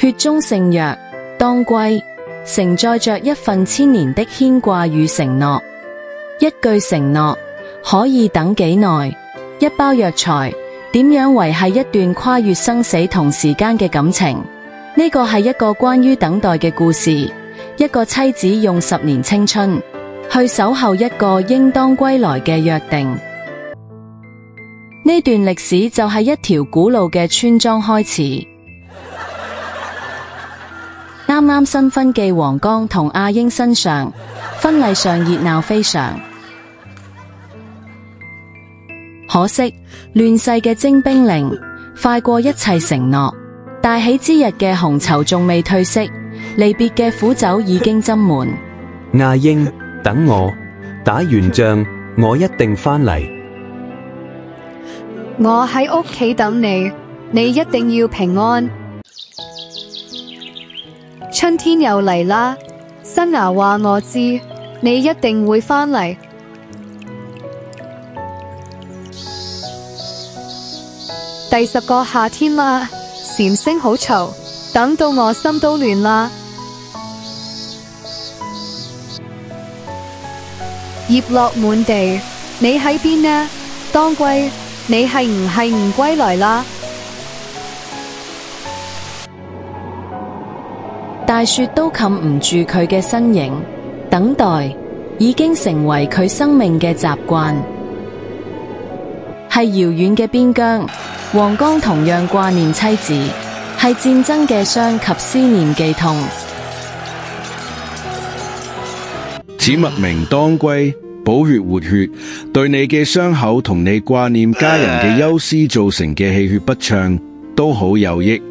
血中聖藥，當歸，承載着一份千年的牽掛與承諾。一句承諾，可以等幾耐？一包藥材，點樣維繫一段跨越生死同時間嘅感情？呢個係一個關於等待嘅故事，一個妻子用10年青春去守候一個應當歸來嘅約定。呢段歷史就係一條古老嘅村莊開始。啱啱新婚嘅黃剛同阿英身上，婚禮上熱鬧非常。可惜亂世嘅徵兵令快過一切承諾，大喜之日嘅紅綢仲未褪色，離別嘅苦酒已經斟滿。阿英，等我，打完仗我一定返嚟。我喺屋企等你，你一定要平安。春天又嚟啦，新芽話我知，你一定會返嚟。第10個夏天啦，蟬聲好嘈，等到我心都亂啦。葉落滿地，你喺邊呢？當歸，你係唔歸來啦？大雪都冚唔住佢嘅身影，等待已經成為佢生命嘅習慣。係遙遠嘅邊疆，黃剛同樣掛念妻子，係戰爭嘅傷及思念寄痛。此物名當歸，補血活血，對你嘅傷口同你掛念家人嘅憂思造成嘅氣血不暢都好有益。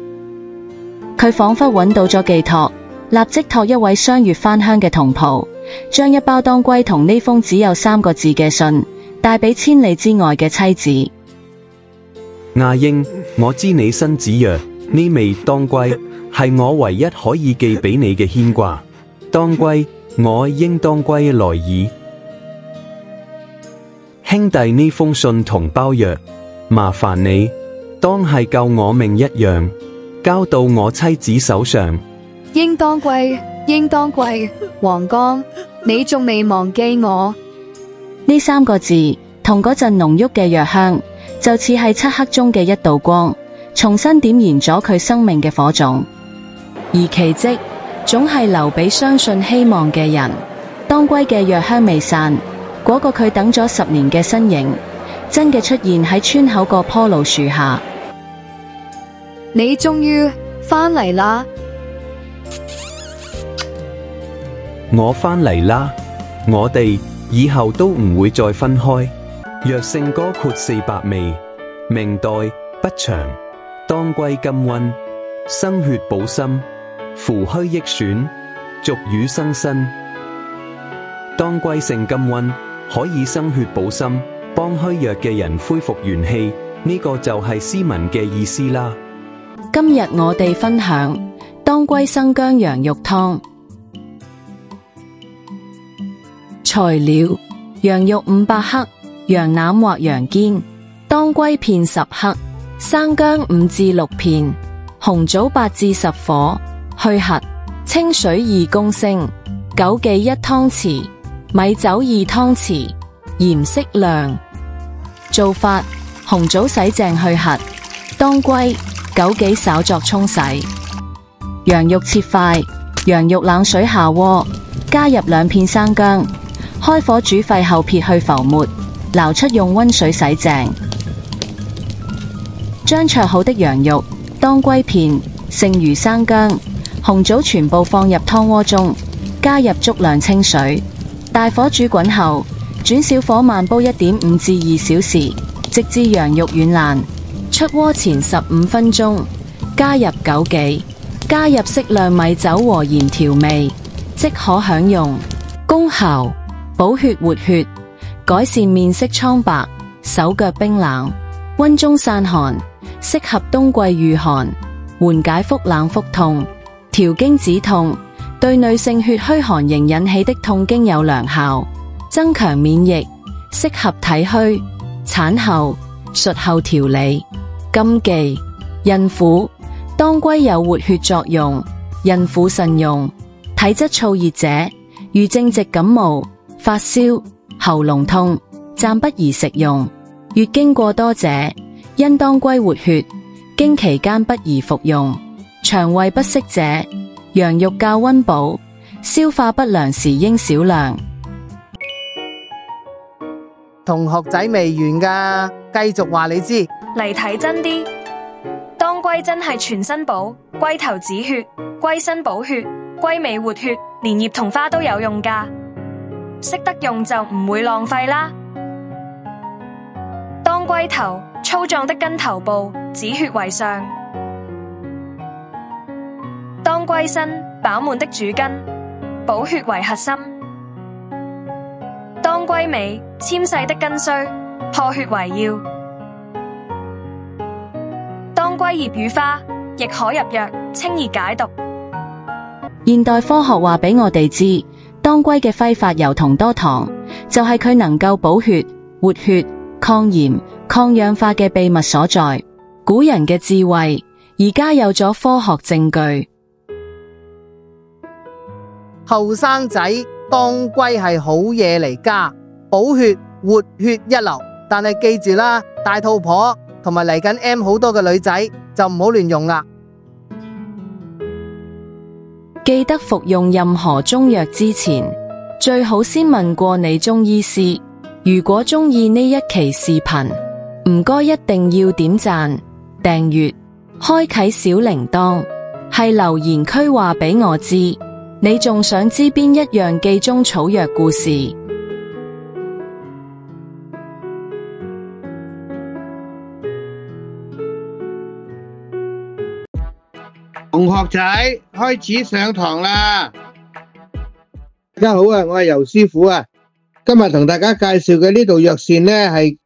佢仿佛揾到咗寄託，立即託一位相約返鄉嘅同袍，將一包當歸同呢封只有3個字嘅信帶俾千里之外嘅妻子。阿英，我知你身子弱，呢味當歸係我唯一可以寄俾你嘅牽掛。當歸，我應當歸來矣。兄弟，呢封信同包藥，麻煩你當係救我命一樣，交到我妻子手上。應當歸，應當歸，黃剛，你仲未忘記我？呢3個字同嗰陣濃郁嘅藥香，就似係漆黑中嘅一道光，重新點燃咗佢生命嘅火種。而奇蹟總係留俾相信希望嘅人。當歸嘅藥香未散，嗰個佢等咗10年嘅身影，真嘅出現喺村口個棵老樹下。你終於返嚟啦！我返嚟啦，我哋以後都唔會再分開。藥性歌括400味，明代不詳。當歸甘溫，生血補心，扶虛益損，續瘀生新。當歸性甘溫，可以生血補心，幫虛弱嘅人恢復元氣。呢個就係詩文嘅意思啦。今日我哋分享當歸生薑羊肉湯。材料：羊肉500克，羊腩或羊肩，當歸片10克，生薑5至6片，紅棗8至10顆，去核，清水2公升，枸杞1湯匙，米酒2湯匙，鹽適量。做法：紅棗洗淨去核，當歸、枸杞稍作沖洗。羊肉切塊，羊肉冷水下鍋，加入2片生薑，開火煮沸後撇去浮沫，撈出用溫水洗淨。將焯好的羊肉、當歸片、剩餘生薑、紅棗全部放入湯鍋中，加入足量清水，大火煮滾後，轉小火慢煲1.5至2小時，直至羊肉軟爛。出鍋前15分鐘，加入枸杞，加入適量米酒和鹽調味，即可享用。功效：補血活血，改善面色蒼白、手腳冰冷，溫中散寒，適合冬季御寒，緩解腹冷腹痛，調經止痛，對女性血虛寒凝引起的痛經有良效，增強免疫，適合體虛、產後、術後調理。禁忌：孕婦、當歸有活血作用，孕婦慎用。體質燥熱者，如正值感冒、發燒、喉嚨痛，暫不宜食用。月經過多者，因當歸活血，經期間不宜服用。腸胃不適者，羊肉較溫補，消化不良時應少量。同學仔未完㗎，繼續話你知。嚟睇真啲，當歸真係全身補，龜頭止血，龜身補血，龜尾活血，連葉同花都有用㗎。識得用就唔會浪費啦。當歸頭粗壯的根頭部，止血為上；當歸身飽滿的主根，補血為核心；當歸尾纖細的根須，破血為要。當歸葉與花亦可入藥，清熱解毒。現代科學話俾我哋知，當歸嘅揮發油同多糖，就係佢能夠補血、活血、抗炎、抗氧化嘅秘密所在。古人嘅智慧，而家有咗科學證據。後生仔，當歸係好嘢嚟㗎，補血活血一流。但係記住啦，大肚婆同埋嚟緊 M 好多嘅女仔就唔好亂用啦。記得服用任何中藥之前，最好先問過你中醫師。如果鍾意呢一期視頻，唔該一定要點讚、訂閱、開啟小鈴鐺，係留言區話俾我知，你仲想知邊一樣記中草藥故事？同學仔開始上堂啦！大家好啊，我係游師傅啊。今日同大家介紹嘅呢道藥膳呢，係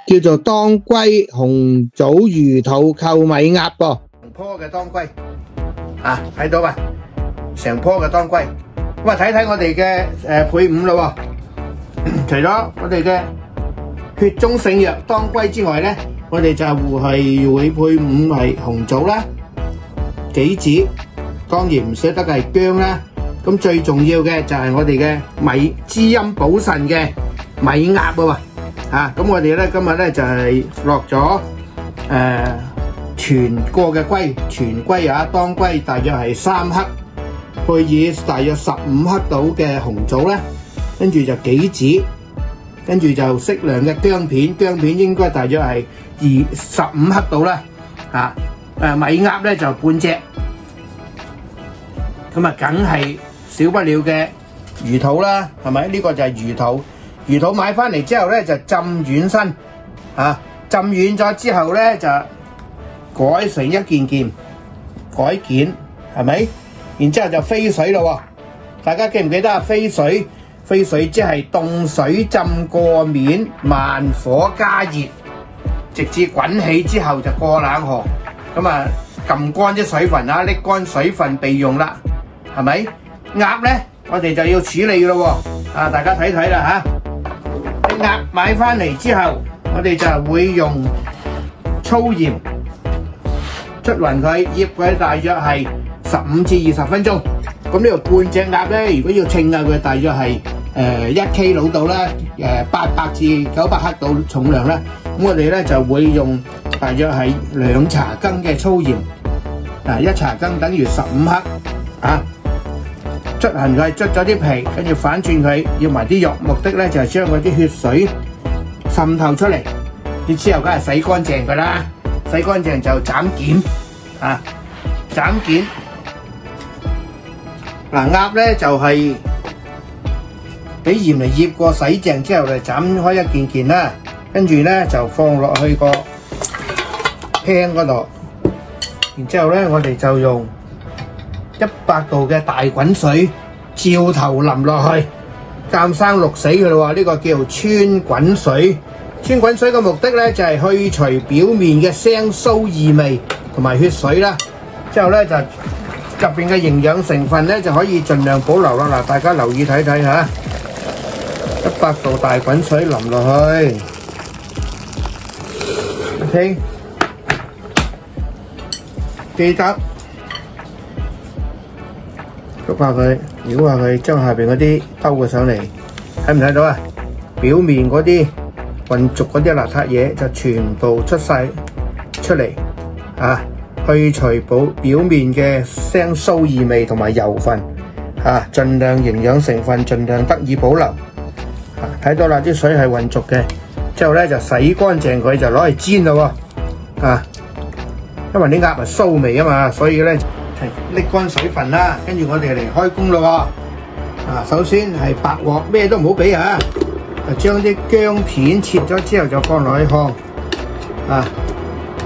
叫做當歸紅棗魚肚扣米鴨噃。成棵嘅當歸啊，睇到嘛？成棵嘅當歸。咁啊，睇睇我哋嘅配伍咯。除咗我哋嘅血中聖藥當歸之外呢，我哋就係會配伍係紅棗啦。杞子，當然唔捨得嘅係薑啦。咁最重要嘅就係我哋嘅米滋陰補腎嘅米鴨喎。咁我哋咧今日咧就係落咗全個嘅龜，全龜啊，當歸大約係3克，配以大約15克到嘅紅棗咧，跟住就杞子，跟住就適量嘅薑片，薑片應該大約係15克到啦。米鴨咧就半隻，咁啊梗係少不了嘅魚肚啦，係咪？呢個就係魚肚，魚肚買翻嚟之後咧就浸軟身，浸軟咗之後咧就改成一件件改件，係咪？然之後就飛水咯，大家記唔記得啊？飛水即係凍水浸過面，慢火加熱，直至滾起之後就過冷河。咁啊，撳乾啲水分啊，瀝乾水分備用啦，係咪？鴨咧，我哋就要處理咯，大家睇睇啦吓。啲鴨買翻嚟之後，我哋就會用粗鹽捽勻佢，醃佢大約係15至20分鐘。咁呢度半隻鴨咧，如果要稱下佢，大約係1 kg 到啦，800至900克到重量啦。咁我哋咧就會用大約係2茶羹嘅粗鹽，1茶羹等於15克捽勻佢，捽咗啲皮，跟住反轉佢，要埋啲肉，目的咧就係將嗰啲血水滲透出嚟。你之後梗係洗乾淨噶啦，洗乾淨就斬件，斬件。鴨咧就係俾鹽嚟醃過，洗淨之後就斬開一件件啦，跟住咧就放落去個 pan 嗰度，然之後咧我哋就用100度嘅大滾水照頭淋落去，監生淥死佢咯喎。呢個叫穿滾水。穿滾水嘅目的咧就係去除表面嘅腥臊異味同埋血水啦。之後咧就入邊嘅營養成分咧就可以盡量保留啦。嗱，大家留意睇睇吓，100度大滾水淋落去 ，OK。記得捉下佢，繞下佢，將下邊嗰啲兜佢上嚟，睇唔睇到啊？表面嗰啲混濁嗰啲邋遢嘢就全部出晒出嚟啊！去除表面嘅腥臊異味同埋油分啊，盡量營養成分盡量得以保留啊！睇到啦，啲水係混濁嘅，之後咧就洗乾淨佢就攞嚟煎咯喎啊！因為啲鴨係臊味啊嘛，所以咧瀝乾水分啦，跟住我哋嚟開工咯喎啊！首先係白鑊，咩都唔好俾啊！就將啲薑片切咗之後就放落去烘啊！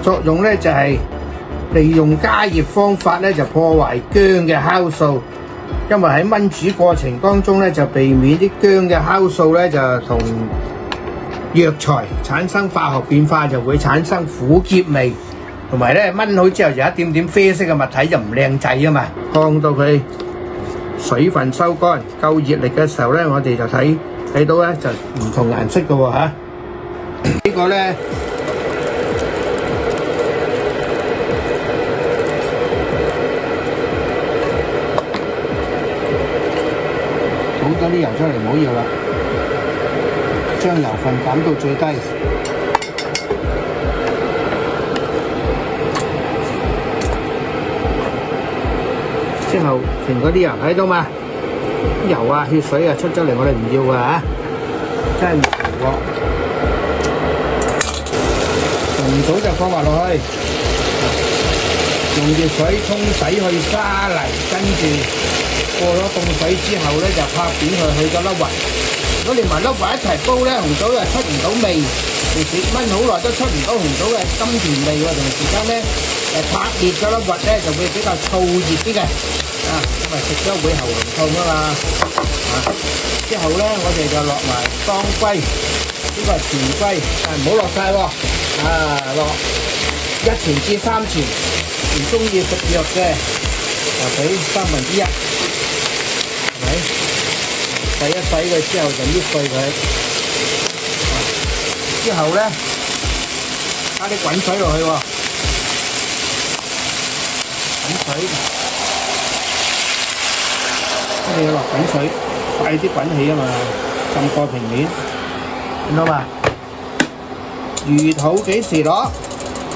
作用咧就係利用加熱方法咧就破壞薑嘅酵素，因為喺燜煮過程當中咧就避免啲薑嘅酵素咧就同藥材產生化學變化，就會產生苦澀味，同埋咧燜好之後有一點點啡色嘅物體就唔靚仔啊嘛！烘到佢水分收乾，夠熱力嘅時候咧，我哋就睇到咧就唔同顏色嘅喎嚇。呢個咧倒咗啲油出嚟唔好要啦，將油分減到最低。之後停嗰啲油睇到嘛？油啊、血水啊出咗嚟，我哋唔要㗎嚇，真係唔好。紅棗就放埋落去，用熱水沖洗去沙泥，跟住過咗凍水之後咧就拍扁佢，去咗粒核。如果連埋粒核一齊煲咧，紅棗又出唔到味，平時燜好耐都出唔到紅棗嘅甘甜味喎。同時間咧拍熱咗粒核咧就會比較燥熱啲嘅。啊，因為食咗會喉嚨痛啊嘛，啊，之後咧我哋就落埋當歸，呢個係全歸，但係唔好落晒喎，啊，落1錢至3錢，唔中意食藥嘅就俾1/3，係咪？洗一洗佢之後就搣碎佢，之後咧加啲滾水落去喎，滾水。一定要落滾水，快啲滾起啊嘛，浸過平面，見到嘛？魚肚幾時落？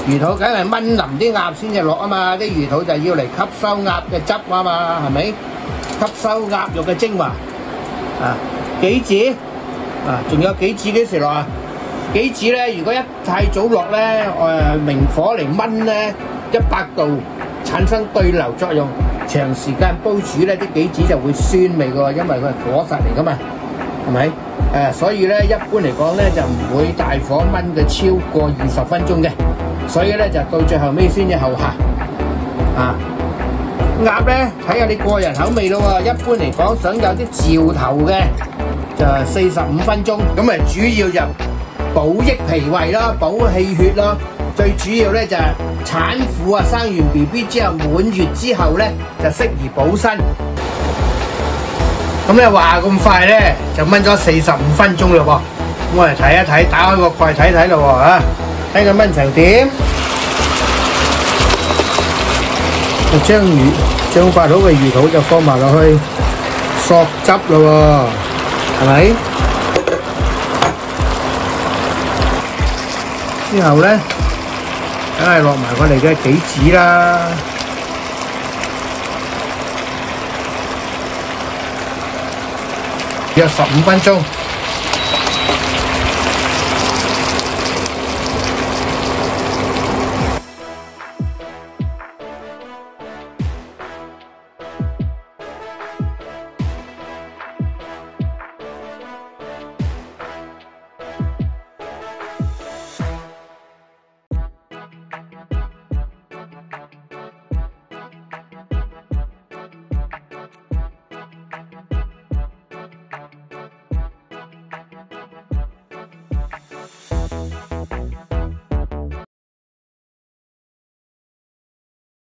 魚肚梗係燜腍啲鴨先至落啊嘛，啲魚肚就要嚟吸收鴨嘅汁啊嘛，係咪？吸收鴨肉嘅精華啊！杞子啊，仲有杞子幾時落啊？杞子咧，如果一太早落咧，明火嚟燜咧，100度產生對流作用。長時間煲煮咧，啲杞子就會酸味嘅喎，因為佢係果實嚟噶嘛，係咪？所以咧，一般嚟講咧就唔會大火燜嘅超過20分鐘嘅，所以咧就到最後尾先至後下。啊，鴨咧睇下你個人口味咯喎，一般嚟講想有啲嚼頭嘅就45分鐘，咁啊主要就補益脾胃啦，補氣血啦。最主要咧就係產婦啊，生完 BB 之後滿月之後咧就適宜補身。咁咧話咁快咧就燜咗45分鐘嘞喎，咁我哋睇一睇，打開個蓋睇睇咯喎嚇，睇佢燜成點。將發好嘅魚肚就放埋落去索汁咯喎，係咪？之後咧。梗係落埋我哋嘅杞子啦，約15分鐘。